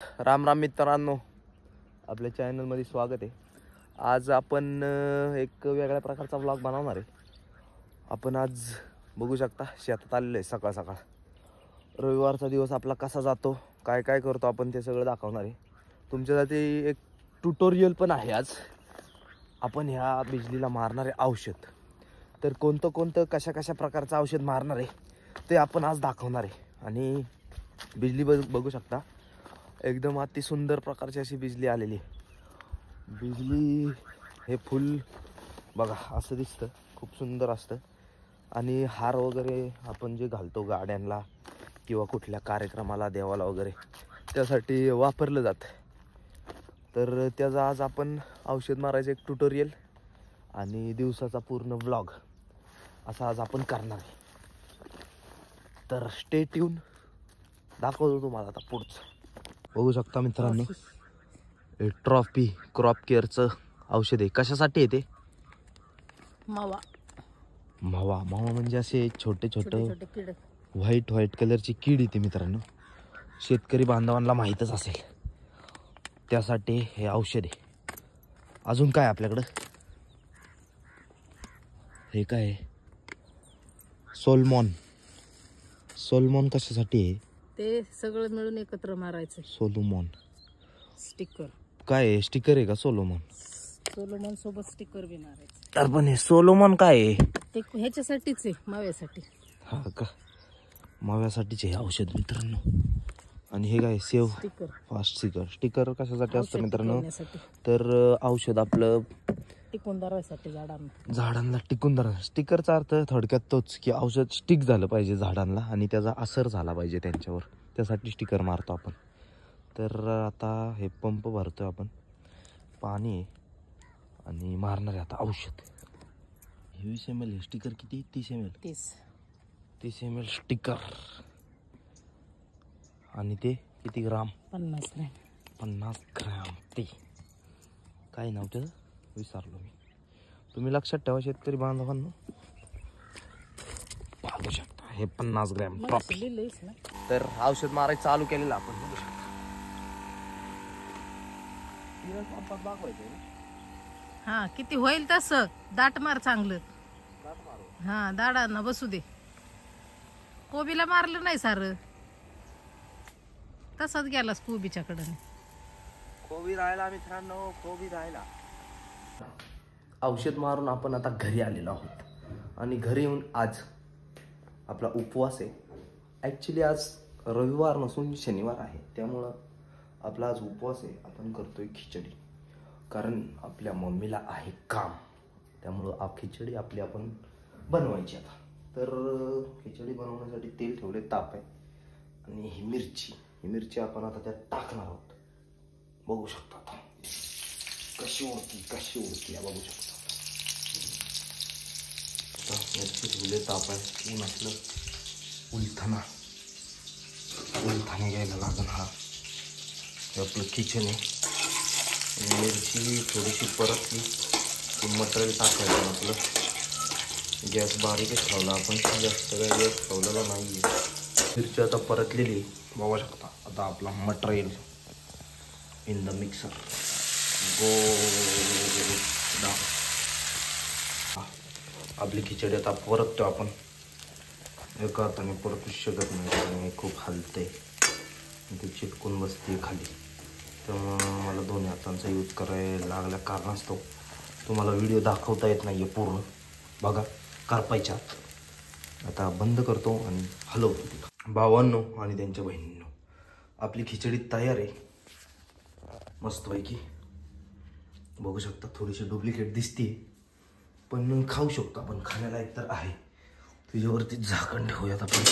राम राम मित्रांनो, आपल्या चॅनलमध्ये स्वागत आहे। आज आपण एक वेगळ्या प्रकारचा व्लॉग बनवणार आहे। आपण आज बघू शकता शेतात आलेलो आहे सकाळ सकाळ। रविवारचा दिवस आपला कसा जातो, काय काय करतो आपण ते सगळं दाखवणार आहे। तुमच्यासाठी एक ट्युटोरियल पण आहे। आज आपण ह्या बिजलीला मारणारे औषध, तर कोणतं कोणतं कशा कशा प्रकारचं औषध मारणार आहे ते आपण आज दाखवणार आहे। आणि बिजली बघू शकता, एकदम अति सुंदर प्रकारची अशी बिजली आलेली आहे। बिजली हे फुल बघा असं दिसतं, खूप सुंदर असतं। आणि हार वगैरे आपण जे घालतो गाड्यांना किंवा कुठल्या कार्यक्रमाला देवाला वगैरे त्यासाठी वापरलं जातं। तर त्याचं आज आपण औषध मारायचं एक ट्युटोरियल आणि दिवसाचा पूर्ण व्लॉग असा आज आपण करणार आहे। तर स्टे ट्यून, दाखवतो तुम्हाला आता पुढचं। बघू शकता मित्रांनो, ट्रॉफी क्रॉप केअरचं औषध आहे। कशासाठी आहे ते? मावा मावा मावा म्हणजे असे छोटे छोटे कीड, व्हाईट कलरची कीड येते मित्रांनो। शेतकरी बांधवांना माहीतच असेल, त्यासाठी हे औषध आहे। अजून काय आपल्याकडं? हे काय आहे? सोलमॉन कशासाठी आहे? ते सगळं मिळून एकत्र मारायचं। सोलोमॉन स्टिकर काय आहे? स्टिकर आहे का सोलोमॉन? सोलोमॉन सोबत स्टिकर बी मारायचं। तर पण हे सोलोमॉन काय आहे? ते ह्याच्यासाठीच आहे, माव्यासाठी। हा का? माव्यासाठीच हे औषध मित्रांनो। आणि हे काय? सेव स्टिकर, फास्ट स्टिकर कशासाठी असतं मित्रांनो? टिकवण्यासाठी. तर औषध आपलं टिकून धरायसाठी झाडांना टिकून धरा। स्टिकरचा अर्थ थोडक्यात तोच की औषध स्टिक झालं पाहिजे झाडांना आणि त्याचा असर झाला पाहिजे त्यांच्यावर, त्यासाठी स्टिकर मारतो आपण। तर आता हे पंप भरतोय आपण, पाणी आहे आणि मारणार आहे आता औषध। 20 ml स्टिकर किती? 30 ml 30 ml स्टिकर। आणि ते किती ग्राम? 50 ग्राम। ते काय नाव त्याचं विसरलो मी, तुम्ही लक्षात ठेवा शेतकरी बांधवांनो। पाहू शकता हे 50 ग्रॅम ट्रॉफी। तर औषध मारायचं चालू केलेलं आपण बघू शकता। हा किती होईल तसं दाट मार चांगलं। हा दाडांना बसू दे, कोबीला मारलं नाही सार, तसाच गेलास कोबीच्या कडे। कोबी राहिला मित्रांनो, कोबी राहिला। औषध मारून आपण आता घरी आलेलो आहोत आणि घरी येऊन आज आपला उपवास आहे। ॲक्च्युली आज रविवार नसून शनिवार आहे, त्यामुळं आपला आज उपवास आहे। आपण करतोय खिचडी, कारण आपल्या मम्मीला आहे काम, त्यामुळं खिचडी आपली आपण बनवायची आता। तर खिचडी बनवण्यासाठी तेल ठेवले ताप आहे आणि ही मिरची आपण आता त्यात टाकणार आहोत। बघू शकता आता कशी उडती बघू शकता। मिरची ठेवले ताप आहे, ऊन असलं उलथाने घ्यायला लागेल। हा आपलं किचन आहे। मिरची थोडीशी परतली की मटेरियल टाकायचं आपलं। गॅस बारीकच ठेवला आपण, जास्त काही गॅस ठेवलेला नाही आहे। मिरची आता परतलेली बघू शकता। आता आपला मटेरियल इन द मिक्सर आपली खिचडी आता परततो आपण। एका हाताने परतू शकत नाही आणि खूप हलते, ते चिटकून बसते खाली, त्यामुळं मला दोन्ही हातांचा यूज करायला लागल्या कारणास्तव तुम्हाला व्हिडिओ दाखवता येत नाही आहे पूर्ण। बघा करपायच्या आता बंद करतो आणि हलवतो तिला। भावांनो आणि त्यांच्या बहिणींनो, आपली खिचडी तयार आहे मस्तपैकी। बघू शकता थोडीशी डुप्लिकेट दिसते, पण खाऊ शकतो आपण, खाण्याला एक तर आहे। तुझ्यावरती झाकण ठेवूयात आपण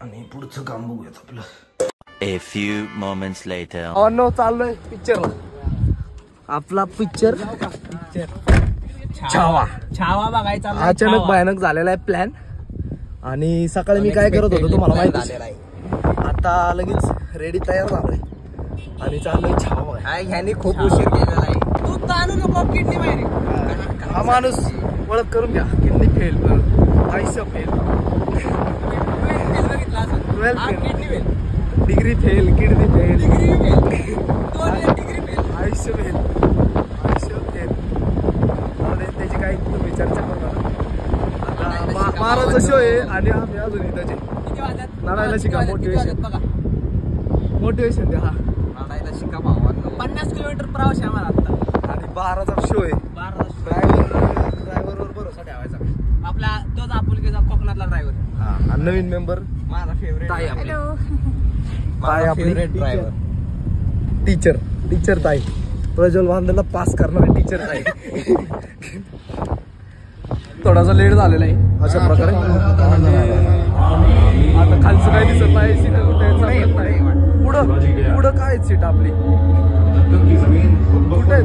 आणि पुढचं काम बघूयात आपलं। A few moments later. नो चाललोय पिक्चरला। आपला पिक्चर छावा बघायचा। अचानक भयानक झालेला आहे प्लॅन, आणि सकाळी मी काय करत होतो तुम्हाला माहिती आहे। आता लगेच रेडी तयार झालोय आणि चाललोय छावा। ह्याने खूप उशीर केलेला आहे। तू ताणू नको किडनी बाहेर। हा माणूस ओळख करून घ्या, किडनी फेल, आयुष्य fail, 12 kidney fail. Degree fail kidney fail degree fail आयुष्य फेल त्याची काही तुम्ही चर्चा करू नका. आता 12चा शो आहे आणि आम्ही अजून इथं किती वाजतात लढायला शिका. मोटिवेशन बघा मोटिवेशन द्या. हा लढायला शिका भावांनो 50 किलोमीटर प्रवास आहे आम्हाला आता आणि 12चा शो आहे. 12 ड्रायव्हरवर भरोसा ठेवायचा. आपला तोच आपुलकीचा कोकणातला ड्रायव्हर हा आणि नवीन मेंबर माझा फेवरेट ताई आपली. माझा आपली फेवरेट ड्रायव्हर टीचर ताई. प्रज्वल वांदेला पास करणारी टीचर ताई. थोडासा लेट झालेला आहे अशा प्रकारे. आता खालचं काही दिसत नाही. सीट कुठे पुढं काय सीट आपली कुठे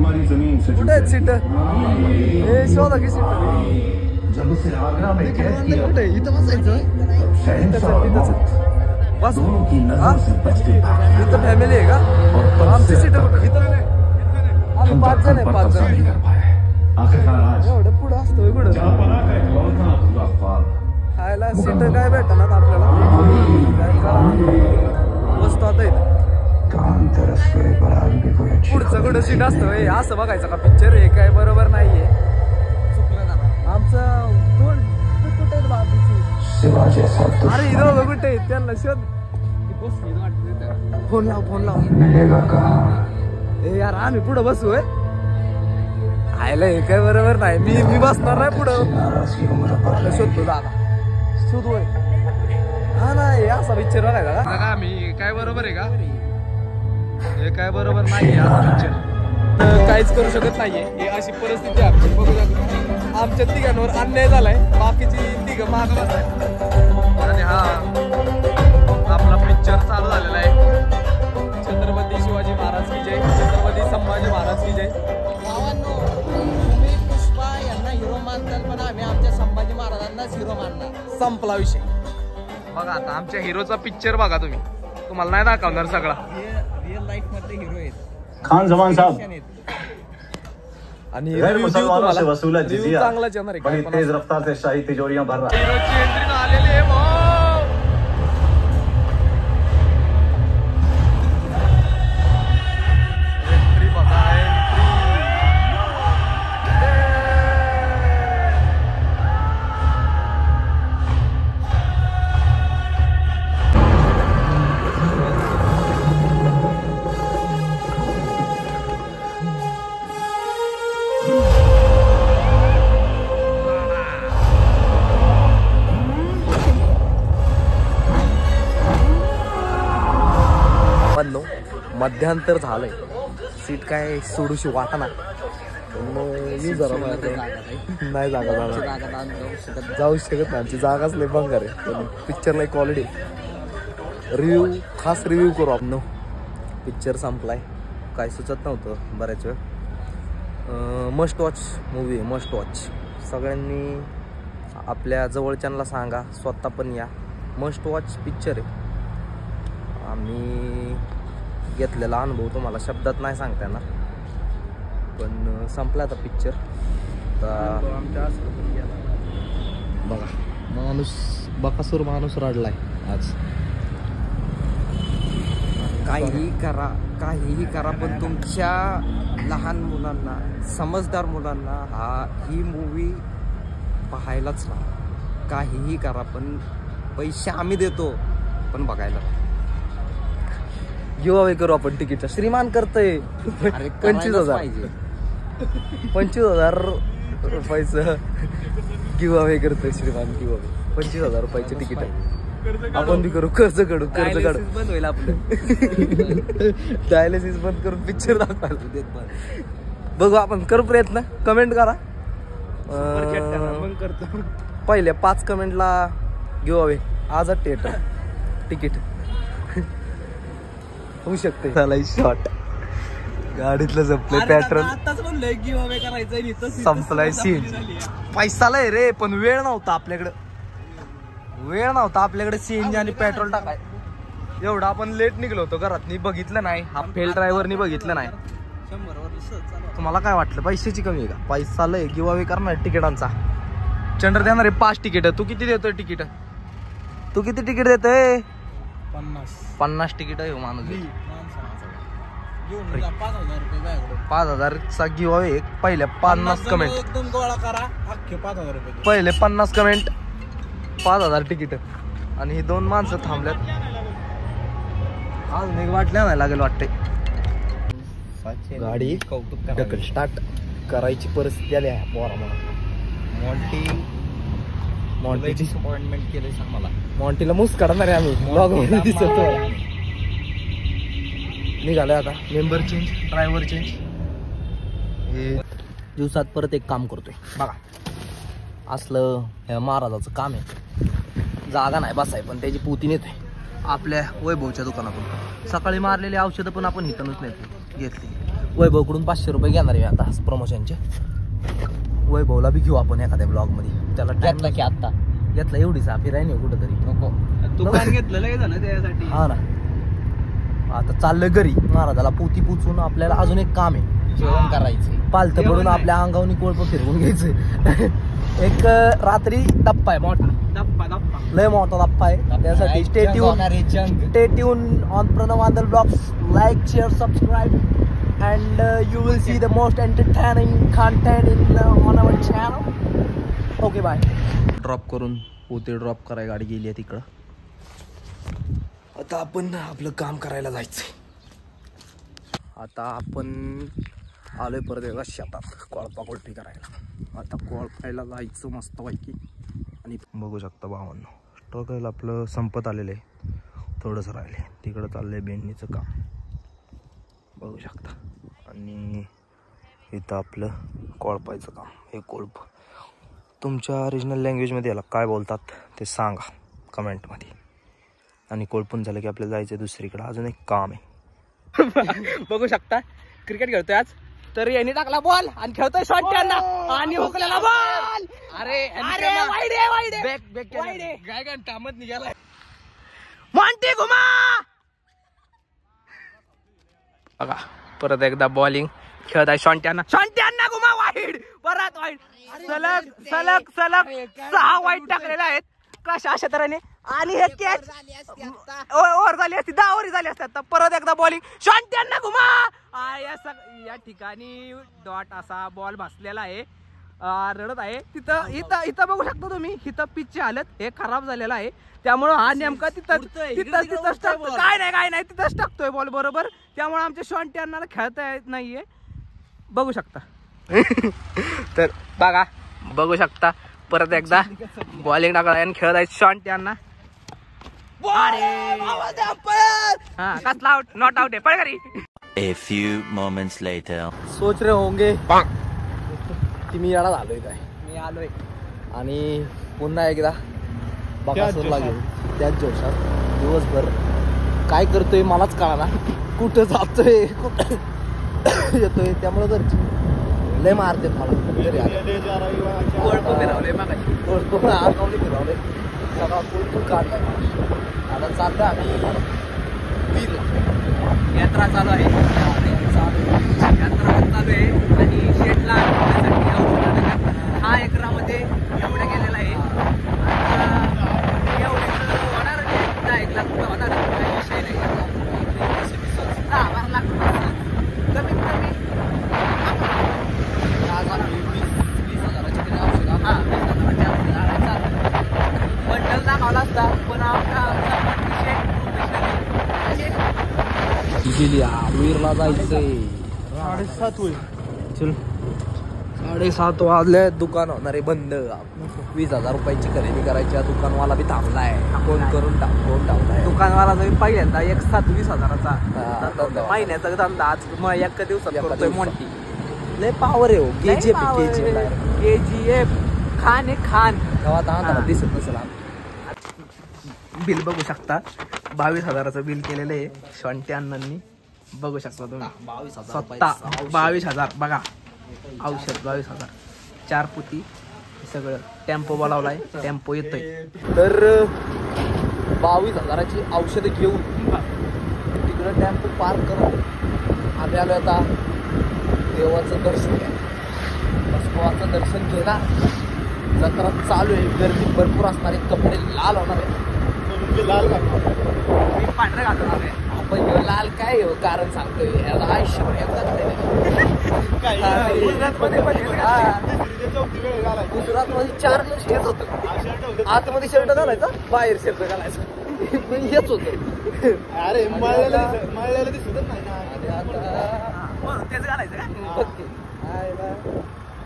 आहेत सीट हे शोधा की सीट कुठे इथं बसायचं. बस इथं फॅमिली आहे का आमची सीट इथं आम्ही 5 जण आहे 5 जण. एवढं पुढं असतोय कुठं खायला सीट काय भेटणार आपल्याला बसतो आता इथं. पुढचं कुठं सीट असतं असं बघायचं का पिक्चर हे काय बरोबर नाहीये. चुकलं ना आमचं कुठे आहेत बाकीची. अरे इथं कुठे आहेत त्यांना शोध. फोन लाव ए यार आम्ही पुढं बसू आयला हे काय बरोबर नाही. मी बसणार नाही पुढं. शोधतो दादा शोधू हा ना हे असा पिक्चर बघायचा का आम्ही काय बरोबर आहे का हे काय बरोबर नाही. काहीच करू शकत नाहीये. हे अशी परिस्थिती आहे आमची. बघू शकतो आमच्या तिघांवर अन्याय झालाय. बाकीची तिघं मागं बसताय आणि हा आपला पिक्चर चालू झालेला आहे. छत्रपती शिवाजी महाराज की जय. छत्रपती संभाजी महाराज की जय. भावांनो तुम्ही पुष्पा यांना हिरो मानताल पण आम्ही आमच्या संभाजी महाराजांनाच हिरो मानणार. संपला विषय. बघा आता आमच्या हिरोचा पिक्चर बघा तुम्ही. तुम्हाला नाही दाखवणार सगळा. रिअल लाईफ मधले हिरो आहेत खान जमान साहब आणि गैर review मुसलमानों से तुम्हाला. वसूला Review जिजिया चांगलाच येणार आहे. बड़ी तेज रफ्तार से शाही तिजोरियां भर रहा है. हिरोची एंट्री आलेली आहे भाऊ. एंट्री बघा मध्यांतर झालंय. सीट काय सोडूशी वाटना. जरा नाही जाऊ शकत नाही. आमची जागाच लय बंगार आहे. पिक्चरला क्वालिटी रिव्ह्यू खास रिव्ह्यू करू आपण. पिक्चर संपलाय काय सुचत नव्हतं बऱ्याच वेळ. मस्ट वॉच मूवी आहे. Must watch. सगळ्यांनी आपल्या जवळच्यांना सांगा स्वतः पण या. मस्ट वॉच पिक्चर आहे. आम्ही घेतलेला अनुभव तुम्हाला शब्दात नाही सांगता येणार. पण संपला आता पिक्चर. बघा माणूस बकासूर माणूस रडलाय आज. काहीही करा पण तुमच्या लहान मुलांना समजदार मुलांना ही मूवी पाहायलाच हवी. काहीही करा पण पैसे आम्ही देतो पण बघायला गिव्ह करू आपण तिकीटचा. श्रीमान करतोय 25,000 रुपयाचं गिव्ह करतोय श्रीमान. गिव्ह 25,000 रुपयाचे तिकीट आहे. आपण बी करू. कर्ज काढू बंद होईल आपलं. डायलिसिस बंद करून पिक्चर दाखवायला बघू आपण. करू प्रयत्न. कमेंट करा. पहिल्या 5 कमेंटला गिव्ह आजच थिएटर तिकीट होऊ शकते. त्याला शॉट गाडीतलं जपलंय पेट्रोल. आताच म्हणलंय गिव्ह करायचं संपलाय सीन. पैसा लय रे पण वेळ नव्हता आपल्याकडे. सीएनजी आणि पेट्रोल टाकाय. एवढं आपण लेट निघलो होतो घरात. बघितलं नाही. हा फेल ड्रायव्हरनी बघितलं नाही. तुम्हाला काय वाटलं पैशाची कमी आहे का? पैसा लय. गिव्ह करणार तिकिटांचा. चंद्र देणार आहे 5 तिकीट. तू किती देतोय तिकीट? तू किती तिकीट देतोय? 50 तिकीट आहे माणूस 5,000चा गिव अवे. पहिल्या 50 कमेंट एकदम गोळा करा अख्खे 5,000 रुपये. पहिले 50 कमेंट 5,000 तिकीट. आणि ही 2 माणसं थांबल्यात. अजून एक वाटल्या नाही लागेल वाटते. गाडी ढकल स्टार्ट करायची परिस्थिती आली आहे पोरा मला. मॉन्टीची अपॉइंटमेंट केले सांग मला. मॉन्टीला मुस काढणार आहे आम्ही ब्लॉग मध्ये दिसतो. निघालोय आता. Member change, driver change. हे दिवसात परत एक काम करतोय बघा. असलं हे महाराजाचं काम आहे. जागा नाही बसाय पण त्याची पोती नेतोय आपल्या वैभवच्या दुकानातून. सकाळी मारलेली औषधं पण आपण इथूनच नेतो घेतली. वैभवकडून 500 रुपये घेणार आहे आता प्रमोशनचे. वैभवला बी घेऊ आपण एखाद्या ब्लॉग मध्ये. त्याला घेतला की आता घेतला एवढीच फिराय नाही कुठं तरी नको. दुकान घेतलेलं झालं त्यासाठी. हा ना. आता चाललंय घरी. महाराजाला पोती पुचून आपल्याला अजून एक काम आहे. जेवण करायचं. पालथं पडून आपल्या अंगावनी कोळप फिरवून घ्यायचं. एक रात्री दप्पा आहे मोठा. लय मोठा दप्पा आहे. त्यासाठी stay tune on Pranav Andal blogs. Like share subscribe and you will see the most entertaining content on our channel. Okay, bye. Drop करून पोते ड्रॉप करायला गाडी गेली आहे तिकडं. आता आपण आपलं काम करायला जायचंय. आता आपण आलोय परत एकदा शेतात कोळपा कोळपी करायला. आता कोळपायला जायचं मस्तपैकी. आणि बघू शकता भावांनो स्ट्रगल आपलं संपत आलेलं आहे. थोडंसं राहिले. तिकडं चाललंय बेंडीचं काम बघू शकता. आणि इथं आपलं कोळपायचं काम. हे कोळप तुमच्या रिजनल लँग्वेजमध्ये याला काय बोलतात ते सांगा कमेंटमध्ये. आणि कोळपून झालं की आपल्याला जायचं दुसरीकडे. अजून एक काम आहे. बघू शकता क्रिकेट खेळतोय आज. तर यांनी टाकला बॉल आणि खेळतोय शॉट त्यांना आणि हुकलेला बॉल. अरे काय काय कामत निघालाय. मॉन्टी घुमा बघा. परत एकदा बॉलिंग खेळत आहे शॉन्ट्यांना. शॉन्ट्यांना घुमा वाईड. परत वाईड. सलग सलग सलग 6 वाईड टाकलेले आहेत कशा अशा तऱ्हेने. आणि हे कॅच ओव्हर झाली असती 10 ओव्हर झाली असतात. परत एकदा बॉलिंग शॉन्ट्यांना घुमा. या ठिकाणी डॉट असा बॉल बसलेला आहे. रडत आहे तिथं. इथं बघू शकता तुम्ही. इथं पिचची हालत हे खराब झालेला आहे. त्यामुळं हा नेमका तिथंच टाकतो. काय नाही तिथंच टाकतोय बॉल बरोबर. त्यामुळे आमच्या शॉन्ट्यांना खेळता येत नाहीये बघू शकता. तर बघा बघू शकता परत एकदा बॉलिंग टाकला आणि खेळत आहे शॉन्ट्यांना. हा कसला आउट. नॉट आउट आहे. पळ घरी. A few moments later. सोच रहे होंगे की मी याला आलोय काय. मी आलोय आणि पुन्हा एकदा बकासूरला घेऊन त्याच जोशात दिवसभर काय करतोय मलाच कळाना. कुठं जातोय कुठं येतोय. त्यामुळे घरची लय मारते मला. घरी कोळप फिरवले मागाशी. कोळप फिरवले सगळा कोळप काढलाय. आता चालतं आम्ही वीरला. यात्रा चालू आहे. यात्रा चालू आहे आणि शेटला हा एकरामध्ये एवढं गेलेला आहे. होणार 1 लाख रुपये होणार. काही विषय नाही. 10-12 लाख रुपये कमीत कमी 20,000ची तरी औषध. हा 20,000ची औषध आणायचा बंडल दाखवला असता. पण आपला गेली वीरला जायचंय. 7:30 होईल. चल 7:30 वाजले. दुकान होणार आहे बंद. 20,000 रुपयाची खरेदी करायची. दुकानवाला बी थांबलाय. फोन करून टाकलाय. दुकानवाला जरी पहिल्यांदा 20,000चा महिन्याचा धंदा आज एका दिवसात करतोय. मॉन्टी लय पावर आहे. KGF खान आहे खान. गावात दिसत नसेल. बिल बघू शकता 22,000चं बिल केलेलं आहे शॉन्टी अण्णांनी. बघू शकता तुम्ही. 22,000 बघा. औषध 22,000. 4 पुती सगळं. टेम्पो बोलावलाय. टेम्पो येतोय. तर 22,000ची औषधं घेऊन तिकडं टेम्पो पार्क करून आम्ही आलो आता देवाचं दर्शन घ्या. बसवाचं दर्शन घेणार. जत्रा चालू आहे. गर्दी भरपूर असणार आहे. कपडे लाल होणार आहे. पांढरं घालून आलोय आपण. ह्यो लाल काय हो कारण सांगतोय याला आयुष्यभर एकदाच गुजरातमध्ये 4 दिवस हेच होतं. आतमध्ये शर्ट घालायचा बाहेर शर्ट घालायचा हेच होतं. अरे मळलेलं दिसतच नाही ना. तेच घालायचं का?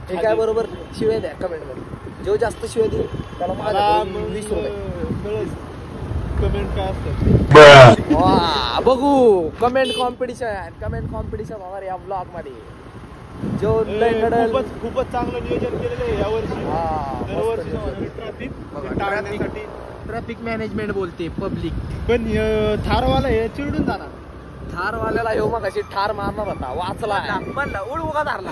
हे काय बरोबर शिवाय द्या कमेंट मध्ये. जो जास्त शिवाय देईल त्याला मला 20 रुपये. कमेंट काय असतं वा बघू कमेंट कॉम्पिटिशन होणार या ब्लॉग मध्ये. जो खूपच चांगलं नियोजन केलेलं आहे यावर्षी. दरवर्षी ट्रॅफिक ट्रॅफिक मॅनेजमेंट बोलते पब्लिक. पण थारवाला हे चिडून जाणार. थारवाल्याला येऊ मग अशी ठार मारणार होता वाचला म्हणलं उडवू का थारला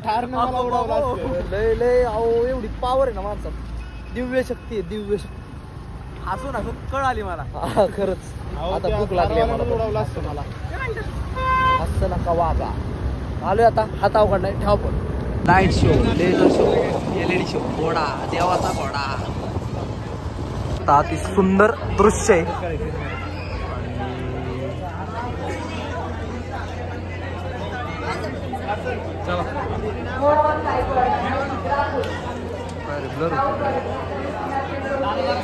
थारनं मला उडवलं असतं. लय अहो एवढी पावर आहे ना माणसात. दिव्य शक्ती आहे दिव्य शक्ती. हसून कळ आली मला खरंच. आता भूक लागली मला उडवलं असतं मला. असं नका वागा. आलोय आता हाताव कडलाय ठेवा पण. Light show laser show LED show घोडा देवाचा घोडा. अति सुंदर दृश्य आहे.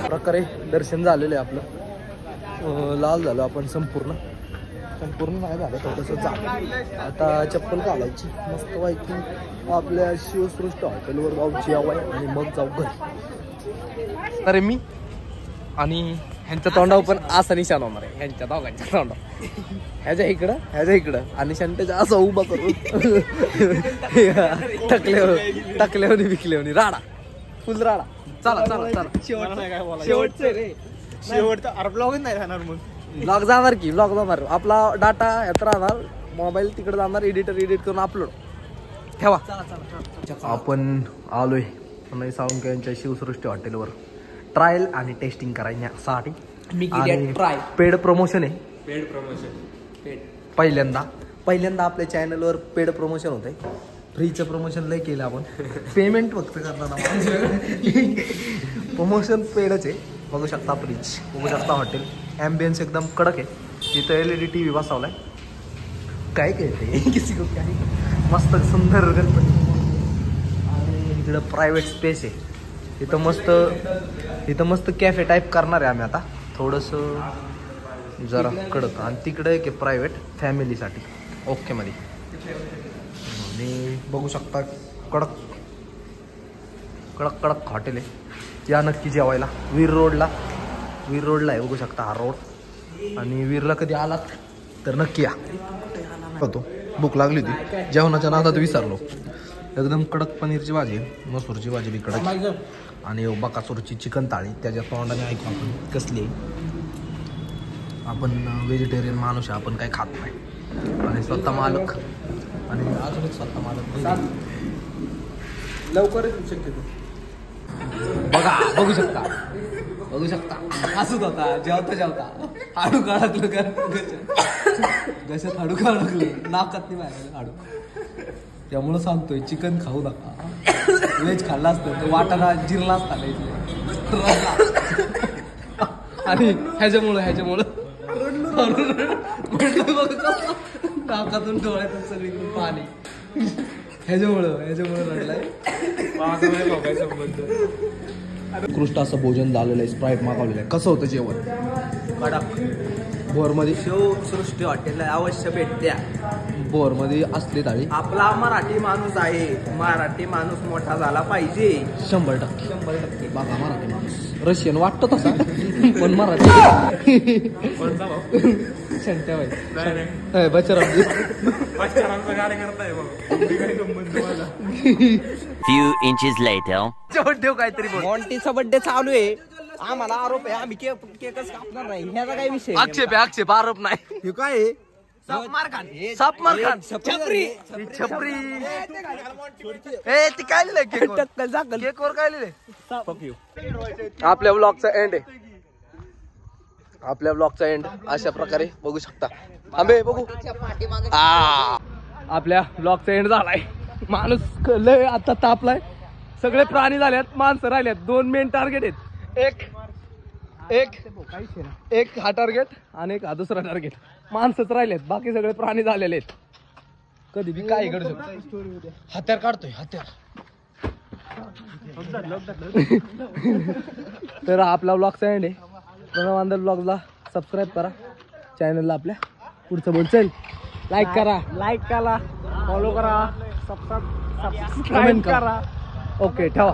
प्रकारे दर्शन झालेलं आहे आपलं. लाल झालं आपण संपूर्ण नाही झालं थोडंसं झालं. आता चप्पल घालायची मस्त वाईकी आपल्या शिवसृष्ट हॉटेलवर जाऊ जेवाय आणि मग जाऊ घरी. अरे मी आणि ह्यांच्या तोंडावर पण असं निशाण होणार आहे. ह्यांच्या दोघांच्या तोंडावर ह्याच्या इकडं आणि शंटेच्या असं उभा करून टकल्यावर विकल्यावर राडा फुल राडा. चला शेवटचं अरे ब्लॉगच नाही राहणार. मग ब्लॉग जाणार आपला डाटा यात राहणार. मोबाईल तिकडे जाणार एडिट करून अपलोड ठेवा. आपण आलोय साळुंके यांच्या शिवसृष्टी हॉटेलवर ट्रायल आणि टेस्टिंग करण्यासाठी. पेड प्रमोशन आहे. पहिल्यांदा आपल्या चॅनलवर पेड प्रमोशन होत आहे. फ्रीचं प्रमोशन लय केलं आपण. पेमेंट फक्त करताना प्रमोशन पेडच आहे. बघू शकता फ्रीज बघू शकता हॉटेल. ॲम्बियन्स एकदम कडक आहे. तिथं LED TV बसवलाय. काय कहते किसी को काय. मस्त सुंदर गणपती. आणि इकडं प्रायव्हेट स्पेस आहे. इथं मस्त कॅफे टाईप करणार आहे आम्ही आता थोडंसं जरा कडक. आणि तिकडे एक प्रायव्हेट फॅमिलीसाठी ओके मध्ये. आणि बघू शकता कडक हॉटेल आहे. या नक्की जेवायला. वीर रोडला आहे बघू शकता हा रोड. आणि वीरला कधी आलात तर नक्की या. होतो भूक लागली होती जेवणाच्या नादात विसरलो. एकदम कडक पनीरची भाजी मसूरची भाजी बी कडक. आणि बकासूरची चिकन थाळी त्याच्या तोंडाने ऐकू आपण कसली आहे. आपण व्हेजिटेरियन माणूस आहे. आपण काही खात नाही. आणि स्वतः मालक आणि अजूनच स्वतः मालक लवकरच येऊ शक्यतो. बघू शकता हसूत होता जेवता हाडू काढकलं का घशात हाडू काढकलं नाकात नाही बाहेर हाडू. त्यामुळं सांगतोय चिकन खाऊ नका. व्हेज खाल्ला असतं तर वाटाणा जिरला असता आणि ह्याच्यामुळं नाकातून डोळ्यातून सगळीकडून पाणी. ह्याच्यामुळं रडलाय. उत्कृष्ट असं भोजन झालेलं आहे. स्प्राईट मागवलेलं आहे. कसं होतं जेवण? बोरमध्ये शिवसृष्टी हॉटेलला अवश्य भेट द्या. बोरमध्ये असली थाळी. आपला मराठी माणूस आहे. मराठी माणूस मोठा झाला पाहिजे. 100% बघा मराठी माणूस. रशियन वाटतं तसा पण मराठी. Few inches later. काहीतरी मॉन्टीचा बर्थडे चालू आहे. आम्हाला आरोप आहे. आम्ही केकच कापणार नाही. ह्याचा काय विषय? आक्षेप आरोप नाही. हे काय आहे? सापमार खान छपरी ती काय लिहिलंय केकवर काय लिहिलंय? आपल्या ब्लॉगचा एंड अशा प्रकारे बघू शकता. आंबे बघू. आपल्या ब्लॉगचा एंड झालाय. माणूस लय आता तापलाय. सगळे प्राणी झाल्यात माणसं राहिल्यात. 2 मेन टार्गेट आहेत. एक हा टार्गेट आणि एक हा दुसरा टार्गेट. माणसंच राहिलेत, बाकी सगळे प्राणी झालेले आहेत. कधी बी काय घडू शकतो. हत्यार काढतोय हत्यार. तर हा आपला ब्लॉगचा एंड आहे. प्रणव आंधळ ब्लॉगला सबस्क्राईब करा चॅनलला आपल्या. पुढचं बोल चल. लाईक करा फॉलो करा सबस्क्राईब करा. ओके ठेवा.